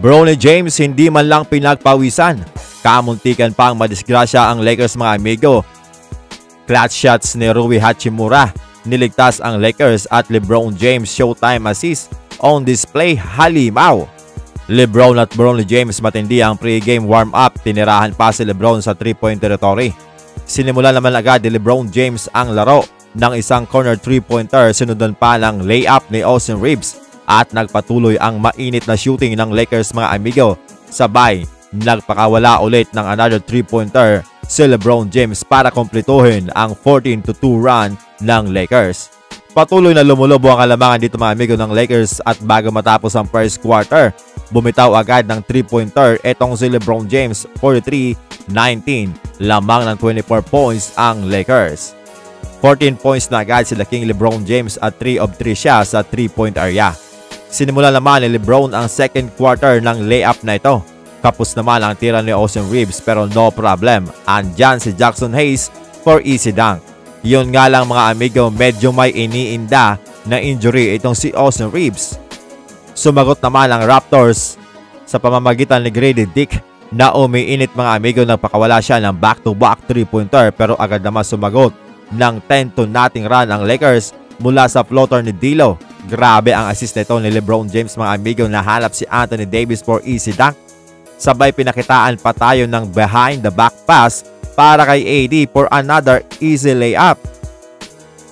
Bronny James hindi man lang pinagpawisan. Kamuntikan pang madisgrasya ang Lakers mga amigo. Clutch shots ni Rui Hachimura. Niligtas ang Lakers at LeBron James showtime assist on display halimaw. LeBron at Bronny James matindi ang pre-game warm-up. Tinirahan pa si LeBron sa 3-point territory. Sinimulan naman agad ni LeBron James ang laro ng isang corner 3-pointer, sinundan pa ng layup ni Austin Reeves at nagpatuloy ang mainit na shooting ng Lakers mga amigo. Sabay, nagpakawala ulit ng another 3-pointer si LeBron James para kumpletuhin ang 14-2 run ng Lakers. Patuloy na lumulobo ang kalamangan dito mga amigo ng Lakers at bago matapos ang first quarter, bumitaw agad ng 3-pointer etong si LeBron James. 43-19, lamang ng 24 points ang Lakers. 14 points na agad sila King LeBron James at 3 of 3 siya sa 3-point area. Sinimula naman ni LeBron ang second quarter ng layup na ito. Kapos naman ang tira ni Austin Reeves pero no problem. Andyan si Jackson Hayes for easy dunk. Yun nga lang mga amigo, medyo may iniinda na injury itong si Austin Reeves. Sumagot naman ang Raptors sa pamamagitan ni Grady Dick na umiinit mga amigo. Nagpakawala siya ng back-to-back 3-pointer pero agad naman sumagot ng 10-0 run ang Lakers mula sa floater ni D'Lo. Grabe ang assist nito ni LeBron James mga amigo. Nahanap si Anthony Davis for easy dunk. Sabay pinakitaan pa tayo ng behind the back pass para kay AD for another easy layup.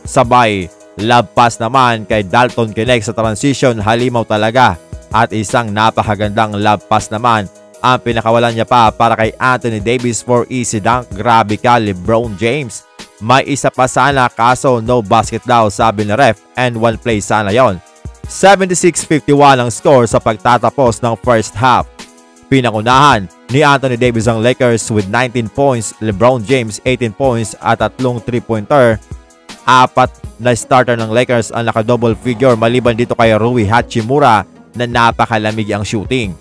Sabay lob pass naman kay Dalton Knecht sa transition, halimaw talaga. At isang napakagandang lob pass naman ang pinakawalan niya pa para kay Anthony Davis for easy dunk. Grabe ka LeBron James. May isa pa sana kaso no basket daw sabi ni ref and one play sana yon. 76-51 ang score sa pagtatapos ng first half. Pinakunahan ni Anthony Davis ang Lakers with 19 points, LeBron James 18 points at 3 3-pointer. Apat na starter ng Lakers ang naka-double figure maliban dito kay Rui Hachimura na napakalamig ang shooting.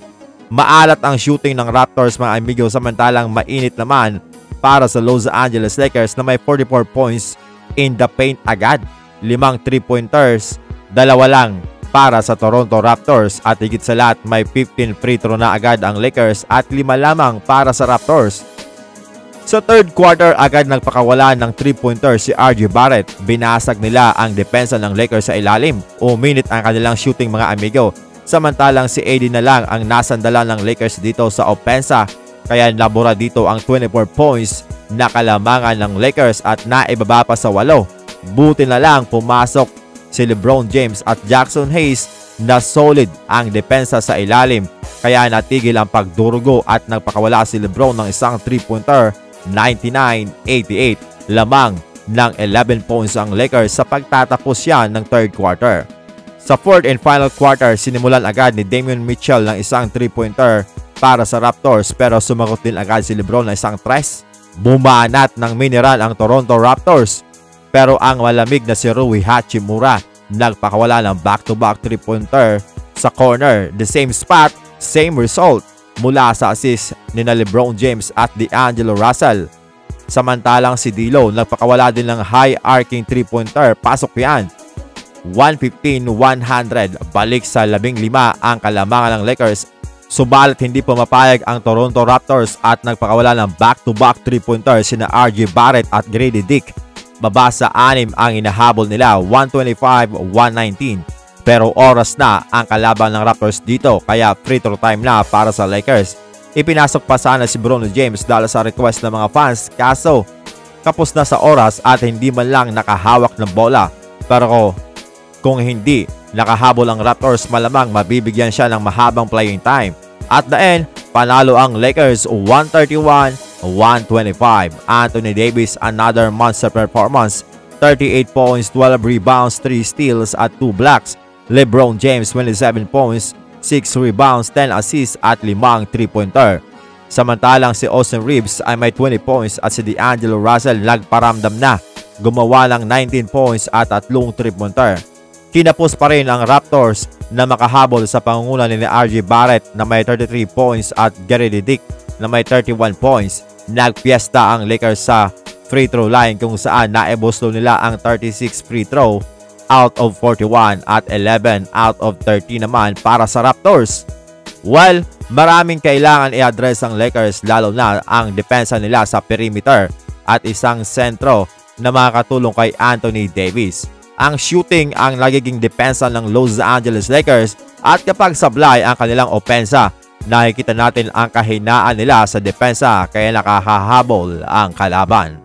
Maalat ang shooting ng Raptors mga amigo, samantalang mainit naman para sa Los Angeles Lakers na may 44 points in the paint agad. 5 3-pointers, 2 lang para sa Toronto Raptors at higit sa lahat may 15 free throw na agad ang Lakers at 5 lamang para sa Raptors. Sa third quarter agad nagpakawala ng 3-pointer si RJ Barrett. Binasag nila ang depensa ng Lakers sa ilalim. Uminit ang kanilang shooting mga amigo. Samantalang si AD na lang ang nasandala ng Lakers dito sa opensa. Kaya nabura dito ang 24 points na kalamangan ng Lakers at naibaba pa sa 8. Buti na lang pumasok si LeBron James at Jackson Hayes na solid ang depensa sa ilalim. Kaya natigil ang pagdurugo at nagpakawala si LeBron ng isang 3-pointer. 99-88. Lamang ng 11 points ang Lakers sa pagtatapos yan ng third quarter. Sa fourth and final quarter, sinimulan agad ni Damian Mitchell ng isang 3-pointer para sa Raptors pero sumagot din agad si LeBron na isang tres. Bumanat ng miniran ang Toronto Raptors pero ang malamig na si Rui Hachimura nagpakawala ng back-to-back 3-pointer sa corner. The same spot, same result mula sa assist ni na LeBron James at D'Angelo Russell. Samantalang si D'Lo nagpakawala din ng high-arcing 3-pointer. Pasok yan. 115-100. Balik sa 15 ang kalamangan ng Lakers. Subalit hindi pumapayag ang Toronto Raptors at nagpakawala ng back-to-back 3-pointer sina RJ Barrett at Grady Dick. Baba sa 6 ang inahabol nila, 125-119. Pero oras na ang kalaban ng Raptors dito kaya free throw time na para sa Lakers. Ipinasok pa sana si Bronny James dahil sa request ng mga fans kaso kapos na sa oras at hindi man lang nakahawak ng bola. Pero kung hindi nakahabol ang Raptors, malamang mabibigyan siya ng mahabang playing time. At the end, panalo ang Lakers 131-125. Anthony Davis another monster performance. 38 points, 12 rebounds, 3 steals at 2 blocks. LeBron James 27 points, 6 rebounds, 10 assists at 5 3-pointer. Samantalang si Austin Reeves ay may 20 points at si D'Angelo Russell nagparamdam na. Gumawa ng 19 points at 3 3-pointer. Kinapos pa rin ang Raptors na makahabol sa pangunguna ni RJ Barrett na may 33 points at Grady Dick na may 31 points. Nagpiesta ang Lakers sa free throw line kung saan naeboslo nila ang 36 free throw out of 41 at 11 out of 30 naman para sa Raptors. Well, Maraming kailangan i-address ang Lakers lalo na ang depensa nila sa perimeter at isang sentro na makakatulong kay Anthony Davis. Ang shooting ang nagiging depensa ng Los Angeles Lakers at kapag sablay ang kanilang opensa, nakikita natin ang kahinaan nila sa depensa kaya nakahahabol ang kalaban.